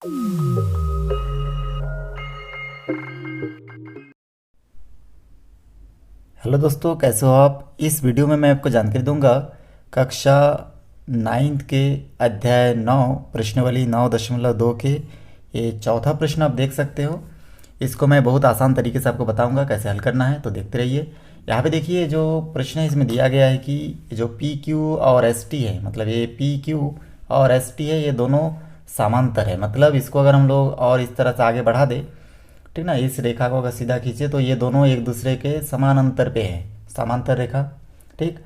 Hello दोस्तों, कैसे हो आप। इस वीडियो में मैं आपको जानकारी दूंगा कक्षा 9th के अध्याय 9 प्रश्नावली 9.2 के ये चौथा प्रश्न आप देख सकते हो। इसको मैं बहुत आसान तरीके से आपको बताऊंगा कैसे हल करना है, तो देखते रहिए। यहाँ पे देखिए जो प्रश्न है इसमें दिया गया है कि जो पी क्यू और एस टी है, मतलब ये पी क्यू और एस टी है, ये दोनों समांतर है। मतलब इसको अगर हम लोग और इस तरह से आगे बढ़ा दें, ठीक ना, इस रेखा को अगर सीधा खींचे तो ये दोनों एक दूसरे के समान अंतर पे है, समांतर रेखा। ठीक।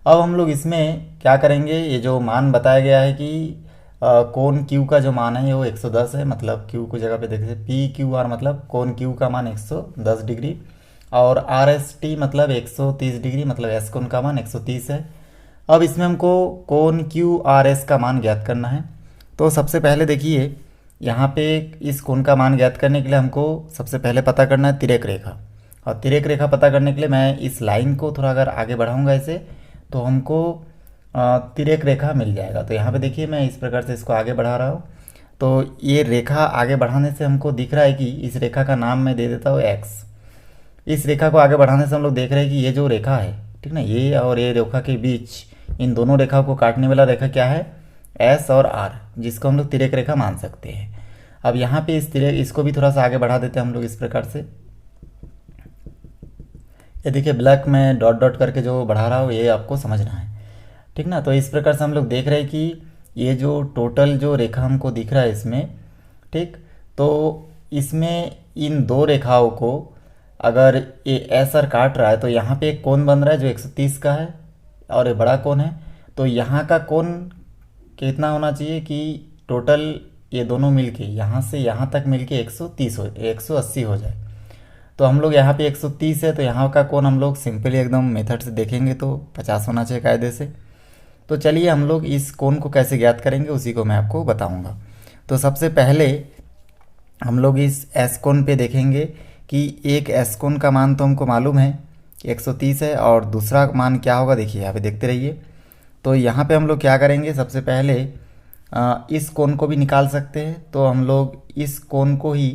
अब हम लोग इसमें क्या करेंगे, ये जो मान बताया गया है कि कोण क्यू का जो मान है वो 110 है। मतलब क्यू को जगह पे देखते पी क्यू आर, मतलब कोण क्यू का मान 110 डिग्री, और आर एस टी मतलब 130 डिग्री, मतलब एस कोण का मान 130 है। अब इसमें हमको कोण क्यू आर एस का मान ज्ञात करना है। तो सबसे पहले देखिए यहाँ पे इस कोण का मान ज्ञात करने के लिए हमको सबसे पहले पता करना है तिर्यक रेखा। और तिर्यक रेखा पता करने के लिए मैं इस लाइन को थोड़ा अगर आगे बढ़ाऊंगा ऐसे, तो हमको तिर्यक रेखा मिल जाएगा। तो यहाँ पे देखिए मैं इस प्रकार से इसको आगे बढ़ा रहा हूँ। तो ये रेखा आगे बढ़ाने से हमको दिख रहा है कि इस रेखा का नाम मैं दे देता हूँ एक्स। इस रेखा को आगे बढ़ाने से हम लोग देख रहे हैं कि ये जो रेखा है, ठीक ना, ये और ये रेखा के बीच इन दोनों रेखा को काटने वाला रेखा क्या है, एस और आर, जिसको हम लोग तिर्यक रेखा मान सकते हैं। अब यहाँ पे इस तिर्यक इसको भी थोड़ा सा आगे बढ़ा देते हैं हम लोग इस प्रकार से। ये देखिए ब्लैक में डॉट डॉट करके जो बढ़ा रहा हूँ ये आपको समझना है, ठीक ना। तो इस प्रकार से हम लोग देख रहे हैं कि ये जो टोटल जो रेखा हमको दिख रहा है इसमें, ठीक, तो इसमें इन दो रेखाओं को अगर ये एस आर काट रहा है तो यहाँ पे एक कोण बन रहा है जो 130 का है और ये बड़ा कोण है। तो यहाँ का कोण कितना होना चाहिए कि टोटल ये दोनों मिलके यहाँ से यहाँ तक मिलके 180 हो जाए। तो हम लोग यहाँ पे 130 है, तो यहाँ का कोण हम लोग सिंपली एकदम मेथड से देखेंगे तो 50 होना चाहिए कायदे से। तो चलिए हम लोग इस कोण को कैसे ज्ञात करेंगे उसी को मैं आपको बताऊंगा। तो सबसे पहले हम लोग इस एस कोण पे देखेंगे कि एक एस कोण का मान तो हमको मालूम है 130 है, और दूसरा मान क्या होगा देखिए यहाँ पे देखते रहिए। तो यहाँ पे हम लोग क्या करेंगे, सबसे पहले इस कोण को भी निकाल सकते हैं। तो हम लोग इस कोण को ही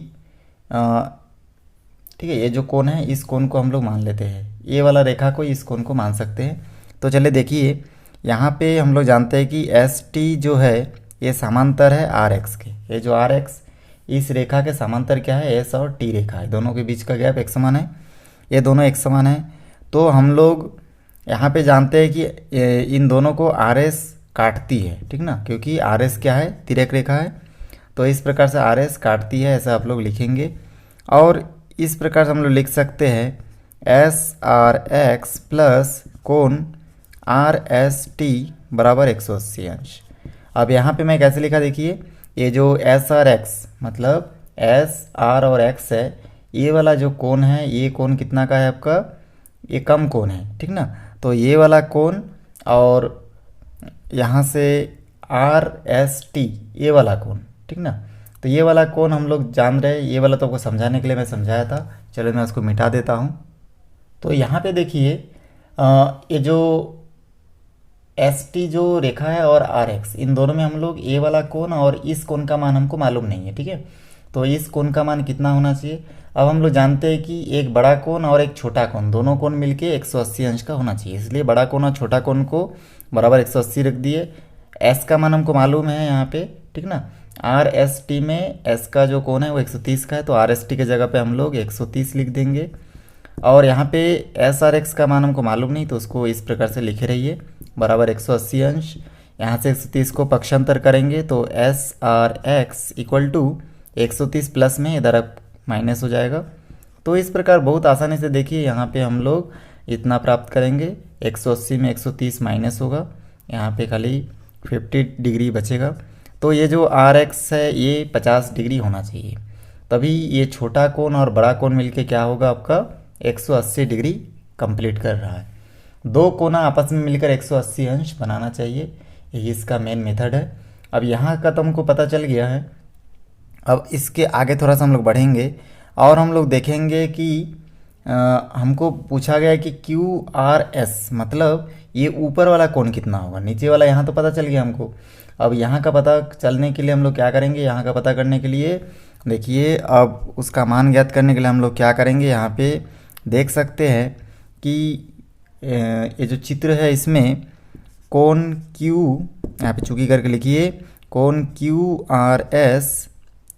ठीक है, ये जो कोण है इस कोण को हम लोग मान लेते हैं, ये वाला रेखा को इस कोण को मान सकते हैं। तो चलिए देखिए यहाँ पे हम लोग जानते हैं कि एस टी जो है ये समांतर है आर एक्स के। ये जो आर एक्स इस रेखा के समांतर क्या है, एस और टी रेखा है, दोनों के बीच का गैप एक समान है, ये दोनों एक समान है। तो हम लोग यहाँ पे जानते हैं कि इन दोनों को आर एस काटती है, ठीक ना, क्योंकि आर एस क्या है, तिर्यक रेखा है। तो इस प्रकार से आर एस काटती है, ऐसा आप लोग लिखेंगे। और इस प्रकार से हम लोग लिख सकते हैं एस आर एक्स प्लस कोण आर एस टी बराबर 180 अंश। अब यहाँ पे मैं कैसे लिखा देखिए, ये जो एस आर एक्स मतलब एस आर और एक्स है, ये वाला जो कोण है ये कोण कितना का है आपका, ये कम कोण है, ठीक ना। तो ये वाला कोण और यहाँ से आर एस टी ये वाला कोण, ठीक ना। तो ये वाला कोण हम लोग जान रहे हैं, ये वाला तो आपको समझाने के लिए मैं समझाया था। चलो मैं उसको मिटा देता हूँ। तो यहाँ पे देखिए ये जो एस टी जो रेखा है और आर एक्स, इन दोनों में हम लोग ये वाला कोण और इस कोण का मान हमको मालूम नहीं है, ठीक है। तो इस कोण का मान कितना होना चाहिए, अब हम लोग जानते हैं कि एक बड़ा कोण और एक छोटा कोण, दोनों कोण मिलके 180 अंश का होना चाहिए, इसलिए बड़ा कोण और छोटा कोण को बराबर 180 रख दिए। एस का मान हमको मालूम है यहाँ पे, ठीक ना। आर एस टी में एस का जो कोण है वो 130 का है, तो आर एस टी के जगह पे हम लोग 130 लिख देंगे। और यहाँ पे एस आर एक्स का मान हमको मालूम नहीं, तो उसको इस प्रकार से लिखे रहिए बराबर 180 अंश। यहाँ से 130 को पक्षांतर करेंगे तो S R X equal to 130 plus में इधर माइनस हो जाएगा। तो इस प्रकार बहुत आसानी से देखिए यहाँ पे हम लोग इतना प्राप्त करेंगे, 180 में 130 माइनस होगा, यहाँ पे खाली 50 डिग्री बचेगा। तो ये जो आर एक्स है ये 50 डिग्री होना चाहिए, तभी ये छोटा कोण और बड़ा कोण मिलके क्या होगा आपका 180 डिग्री कंप्लीट कर रहा है। दो कोना आपस में मिलकर 180 अंश बनाना चाहिए, यही इसका मेन मेथड है। अब यहाँ का तो हमको पता चल गया है। अब इसके आगे थोड़ा सा हम लोग बढ़ेंगे और हम लोग देखेंगे कि हमको पूछा गया है कि क्यू आर एस, मतलब ये ऊपर वाला कोण कितना होगा, नीचे वाला यहाँ तो पता चल गया हमको। अब यहाँ का पता चलने के लिए हम लोग क्या करेंगे, यहाँ का पता करने के लिए देखिए अब उसका मान ज्ञात करने के लिए हम लोग क्या करेंगे, यहाँ पे देख सकते हैं कि ये जो चित्र है इसमें कोण क्यू, यहाँ पे चूकी करके लिखिए कोण क्यू आर एस,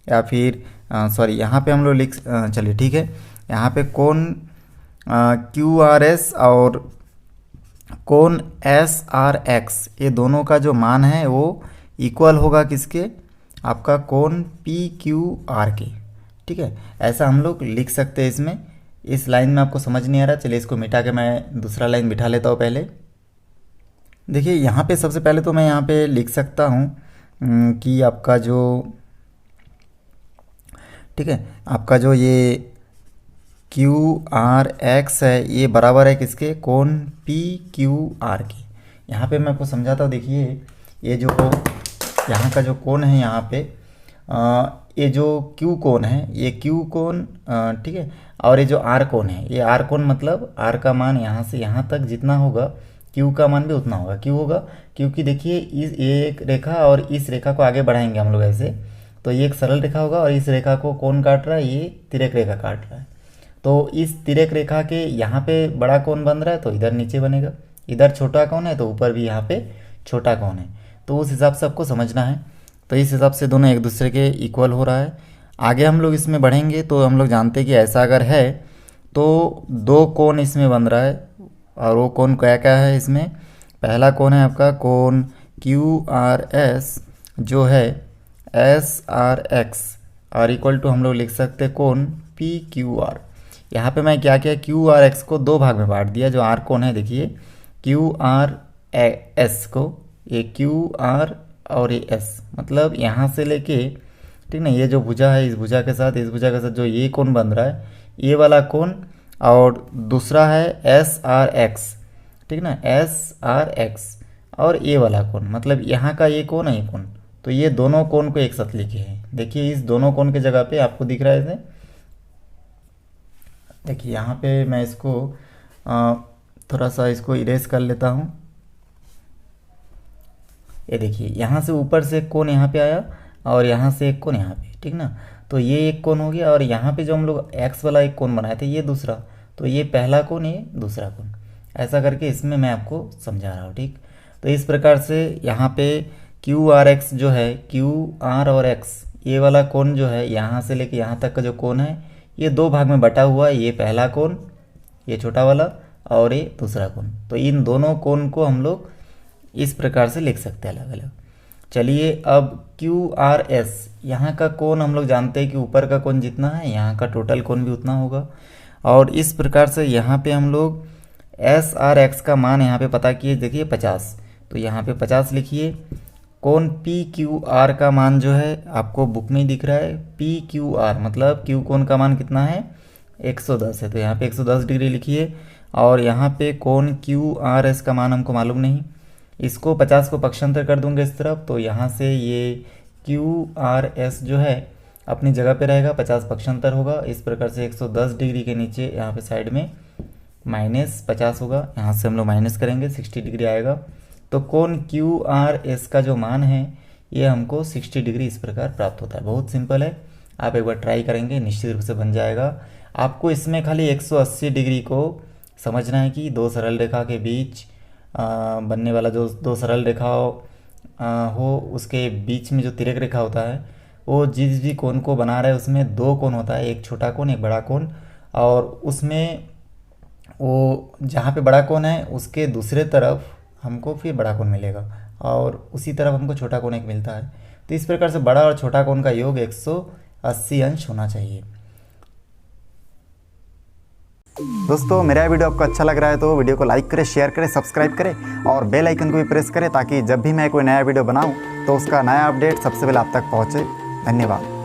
या फिर सॉरी यहाँ पे हम लोग लिख चलिए ठीक है, यहाँ पे कोण क्यू आर एस और कोण एस आर एक्स, ये दोनों का जो मान है वो इक्वल होगा किसके, आपका कोण पी क्यू आर के। ठीक है, ऐसा हम लोग लिख सकते हैं इसमें। इस लाइन में आपको समझ नहीं आ रहा, चलिए इसको मिटा के मैं दूसरा लाइन बिठा लेता हूँ पहले। देखिए यहाँ पे सबसे पहले तो मैं यहाँ पे लिख सकता हूँ कि आपका जो, ठीक है, आपका जो ये क्यू आर एक्स है ये बराबर है किसके, कोण पी क्यू आर के। यहाँ पे मैं आपको समझाता हूँ, देखिए ये जो यहाँ का जो कोण है यहाँ पे ये जो क्यू कोण है, ये क्यू कोण ठीक है, और ये जो आर कोण है, ये आर कोण मतलब आर का मान यहाँ से यहाँ तक जितना होगा क्यू का मान भी उतना होगा। क्यों होगा, क्योंकि देखिए इस एक रेखा और इस रेखा को आगे बढ़ाएंगे हम लोग ऐसे, तो ये एक सरल रेखा होगा और इस रेखा को कौन काट रहा है, ये तिर्यक रेखा काट रहा है। तो इस तिर्यक रेखा के यहाँ पे बड़ा कोण बन रहा है तो इधर नीचे बनेगा, इधर छोटा कोण है तो ऊपर भी यहाँ पे छोटा कोण है। तो उस हिसाब से आपको समझना है। तो इस हिसाब से दोनों एक दूसरे के इक्वल हो रहा है। आगे हम लोग इसमें बढ़ेंगे तो हम लोग जानते हैं कि ऐसा अगर है तो दो कोण इसमें बन रहा है, और वो कोण क्या क्या है इसमें, पहला कोण है आपका कोण क्यू आर एस जो है एस आर एक्स, और इक्वल टू हम लोग लिख सकते हैं कोण पी क्यू आर। यहाँ पे मैं क्या किया, क्यू आर एक्स को दो भाग में बांट दिया। जो आर कोण है देखिए क्यू आर एस को, ये क्यू आर और ये एस, मतलब यहाँ से लेके ठीक ना, ये जो भुजा है इस भुजा के साथ इस भुजा के साथ जो ये कोण बन रहा है ये वाला कोण, और दूसरा है एस आर एक्स, ठीक ना, एस आर एक्स, और ये वाला कोण मतलब यहाँ का ये कोण है ये कोण, तो ये दोनों कोण को एक साथ लिखे हैं। देखिए इस दोनों कोण के जगह पे आपको दिख रहा है इसे, देखिए यहाँ पे मैं इसको थोड़ा सा इसको इरेज कर लेता हूँ। ये देखिए यहाँ से ऊपर से एक कोण यहाँ पे आया और यहाँ से एक कोण यहाँ पे, ठीक ना, तो ये एक कोण हो गया, और यहाँ पे जो हम लोग एक्स वाला एक कोण बनाए थे ये दूसरा, तो ये पहला कोण ये दूसरा कोण, ऐसा करके इसमें मैं आपको समझा रहा हूँ। ठीक, तो इस प्रकार से यहाँ पे क्यू आर एक्स जो है, क्यू आर और एक्स ये वाला कोण जो है यहाँ से लेके यहाँ तक का जो कोण है ये दो भाग में बटा हुआ है, ये पहला कोण ये छोटा वाला और ये दूसरा कोण। तो इन दोनों कोण को हम लोग इस प्रकार से लिख सकते हैं अलग अलग। चलिए अब क्यू आर एस, यहाँ का कोण हम लोग जानते हैं कि ऊपर का कोण जितना है यहाँ का टोटल कोण भी उतना होगा, और इस प्रकार से यहाँ पे हम लोग एस आर एक्स का मान यहाँ पे पता किए, देखिए 50, तो यहाँ पे 50 लिखिए। कोण पी क्यू आर का मान जो है आपको बुक में ही दिख रहा है, पी क्यू आर मतलब क्यू कोण का मान कितना है 110 है, तो यहाँ पे 110 डिग्री लिखिए। और यहाँ पे कोण क्यू आर एस का मान हमको मालूम नहीं, इसको 50 को पक्षांतर कर दूंगे इस तरफ, तो यहाँ से ये क्यू आर एस जो है अपनी जगह पे रहेगा, 50 पक्षांतर होगा। इस प्रकार से 110 डिग्री के नीचे यहाँ पे साइड में -50 होगा, यहाँ से हम लोग माइनस करेंगे 60 डिग्री आएगा। तो कोण क्यू आर एस का जो मान है ये हमको 60 डिग्री इस प्रकार प्राप्त होता है। बहुत सिंपल है, आप एक बार ट्राई करेंगे निश्चित रूप से बन जाएगा। आपको इसमें खाली 180 डिग्री को समझना है कि दो सरल रेखा के बीच बनने वाला जो दो सरल रेखा हो उसके बीच में जो तिर्यक रेखा होता है वो जिस भी कोण को बना रहा है उसमें दो कोण होता है, एक छोटा कोण एक बड़ा कोण, और उसमें वो जहाँ पे बड़ा कोण है उसके दूसरे तरफ हमको फिर बड़ा कोण मिलेगा और उसी तरफ हमको छोटा कोण एक मिलता है। तो इस प्रकार से बड़ा और छोटा कोण का योग 180 अंश होना चाहिए। दोस्तों मेरा वीडियो आपको अच्छा लग रहा है तो वीडियो को लाइक करें, शेयर करें, सब्सक्राइब करें और बेल आइकन को भी प्रेस करें ताकि जब भी मैं कोई नया वीडियो बनाऊं तो उसका नया अपडेट सबसे पहले आप तक पहुंचे। धन्यवाद।